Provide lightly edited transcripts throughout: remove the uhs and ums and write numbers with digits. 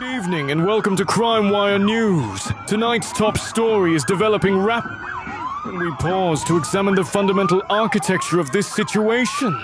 evening and welcome to Crime Wire News. Tonight's top story is developing rapidly. When we pause to examine the fundamental architecture of this situation,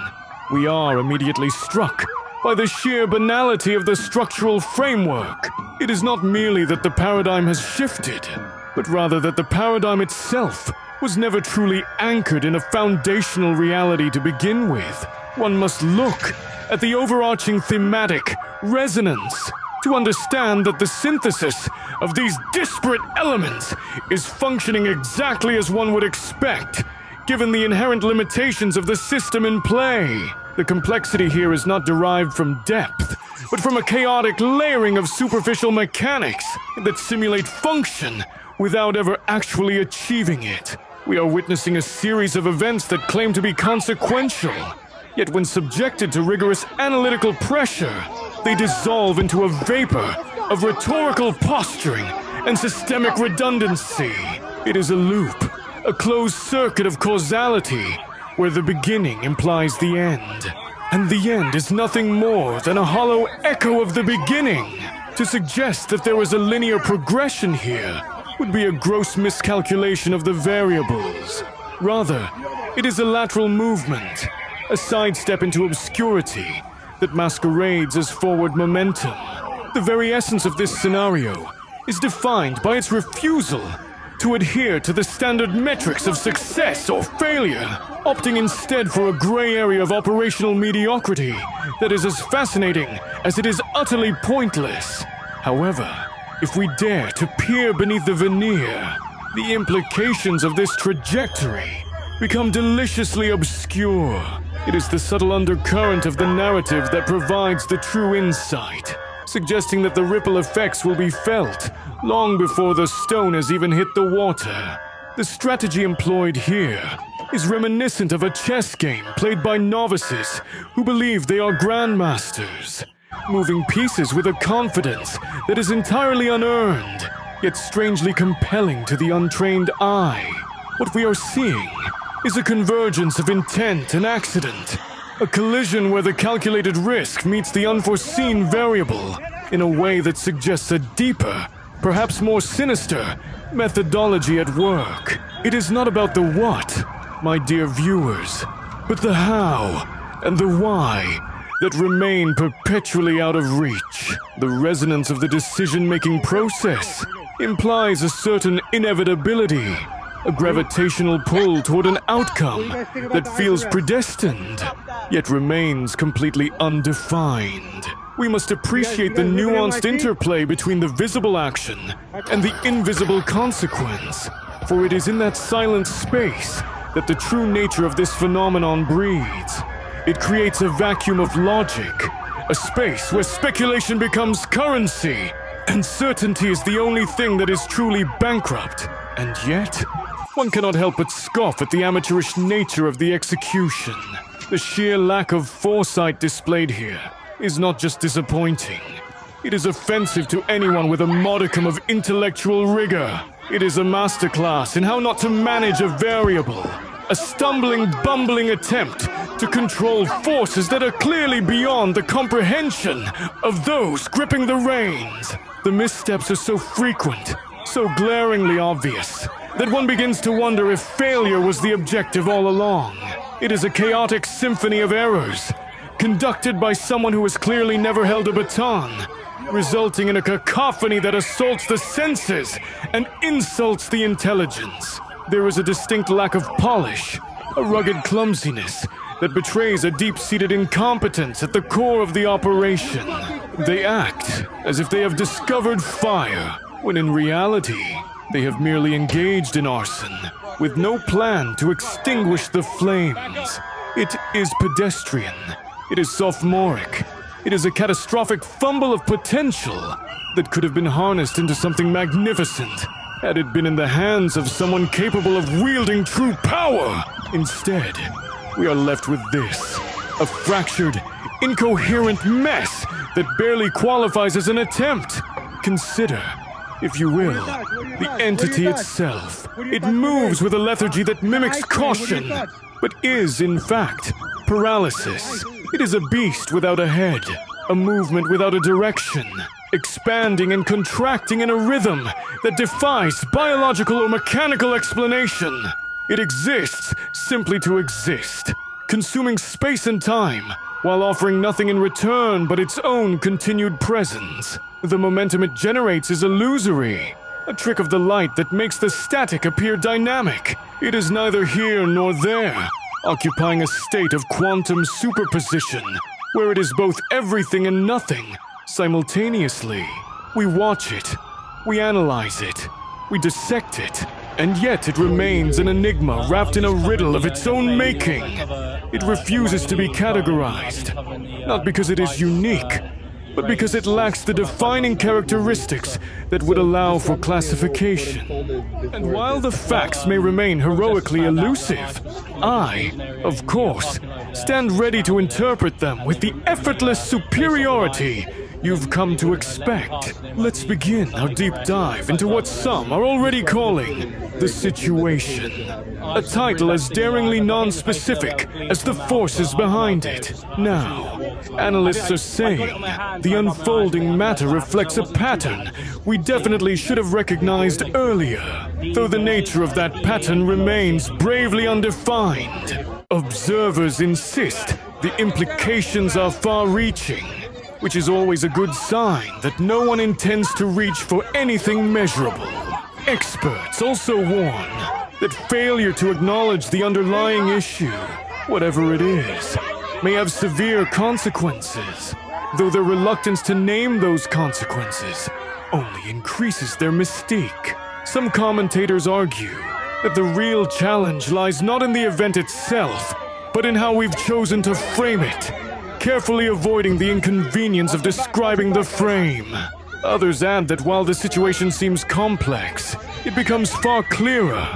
we are immediately struck by the sheer banality of the structural framework. It is not merely that the paradigm has shifted, but rather that the paradigm itself was never truly anchored in a foundational reality to begin with. One must look at the overarching thematic resonance to understand that the synthesis of these disparate elements is functioning exactly as one would expect, given the inherent limitations of the system in play. The complexity here is not derived from depth, but from a chaotic layering of superficial mechanics that simulate function without ever actually achieving it. We are witnessing a series of events that claim to be consequential, yet when subjected to rigorous analytical pressure, they dissolve into a vapor of rhetorical posturing and systemic redundancy. It is a loop, a closed circuit of causality, where the beginning implies the end, and the end is nothing more than a hollow echo of the beginning. To suggest that there is a linear progression here would be a gross miscalculation of the variables. Rather, it is a lateral movement, a sidestep into obscurity that masquerades as forward momentum. The very essence of this scenario is defined by its refusal to adhere to the standard metrics of success or failure, opting instead for a gray area of operational mediocrity that is as fascinating as it is utterly pointless. However, if we dare to peer beneath the veneer, the implications of this trajectory become deliciously obscure. It is the subtle undercurrent of the narrative that provides the true insight, suggesting that the ripple effects will be felt long before the stone has even hit the water. The strategy employed here is reminiscent of a chess game played by novices who believe they are grandmasters, moving pieces with a confidence that is entirely unearned, yet strangely compelling to the untrained eye. What we are seeing is a convergence of intent and accident, a collision where the calculated risk meets the unforeseen variable in a way that suggests a deeper, perhaps more sinister, methodology at work. It is not about the what, my dear viewers, but the how and the why that remain perpetually out of reach. The resonance of the decision-making process implies a certain inevitability, a gravitational pull toward an outcome that feels predestined, yet remains completely undefined. We must appreciate the nuanced interplay between the visible action and the invisible consequence, for it is in that silent space that the true nature of this phenomenon breathes. It creates a vacuum of logic, a space where speculation becomes currency, and certainty is the only thing that is truly bankrupt. And yet, one cannot help but scoff at the amateurish nature of the execution. The sheer lack of foresight displayed here is not just disappointing. It is offensive to anyone with a modicum of intellectual rigor. It is a masterclass in how not to manage a variable, a stumbling, bumbling attempt to control forces that are clearly beyond the comprehension of those gripping the reins. The missteps are so frequent, so glaringly obvious, that one begins to wonder if failure was the objective all along. It is a chaotic symphony of errors, conducted by someone who has clearly never held a baton, resulting in a cacophony that assaults the senses and insults the intelligence. There is a distinct lack of polish, a rugged clumsiness that betrays a deep-seated incompetence at the core of the operation. They act as if they have discovered fire, when in reality, they have merely engaged in arson, with no plan to extinguish the flames. It is pedestrian. It is sophomoric. It is a catastrophic fumble of potential that could have been harnessed into something magnificent had it been in the hands of someone capable of wielding true power. Instead, we are left with this, a fractured, incoherent mess that barely qualifies as an attempt. Consider, if you will, the entity itself. It moves with a lethargy that mimics caution, but is, in fact, paralysis. It is a beast without a head, a movement without a direction. expanding and contracting in a rhythm that defies biological or mechanical explanation. It exists simply to exist, consuming space and time, while offering nothing in return but its own continued presence. The momentum it generates is illusory, a trick of the light that makes the static appear dynamic. It is neither here nor there, occupying a state of quantum superposition, where it is both everything and nothing, simultaneously. We watch it, we analyze it, we dissect it, and yet it remains an enigma wrapped in a riddle of its own making. It refuses to be categorized, not because it is unique, but because it lacks the defining characteristics that would allow for classification. And while the facts may remain heroically elusive, I, of course, stand ready to interpret them with the effortless superiority you've come to expect. Let's begin our deep dive into what some are already calling the situation. A title as daringly non-specific as the forces behind it. Now, analysts are saying the unfolding matter reflects a pattern we definitely should have recognized earlier, though the nature of that pattern remains bravely undefined. Observers insist the implications are far-reaching, which is always a good sign that no one intends to reach for anything measurable. Experts also warn that failure to acknowledge the underlying issue, whatever it is, may have severe consequences, though their reluctance to name those consequences only increases their mystique. Some commentators argue that the real challenge lies not in the event itself, but in how we've chosen to frame it, carefully avoiding the inconvenience of describing the frame. Others add that while the situation seems complex, it becomes far clearer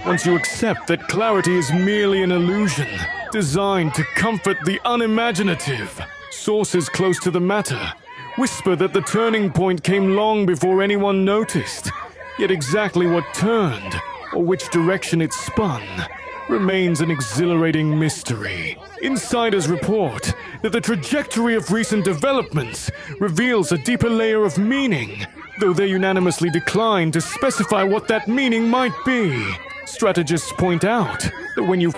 once you accept that clarity is merely an illusion designed to comfort the unimaginative. Sources close to the matter whisper that the turning point came long before anyone noticed, yet exactly what turned, or which direction it spun, remains an exhilarating mystery. Insiders report that the trajectory of recent developments reveals a deeper layer of meaning, though they unanimously decline to specify what that meaning might be. Strategists point out that when you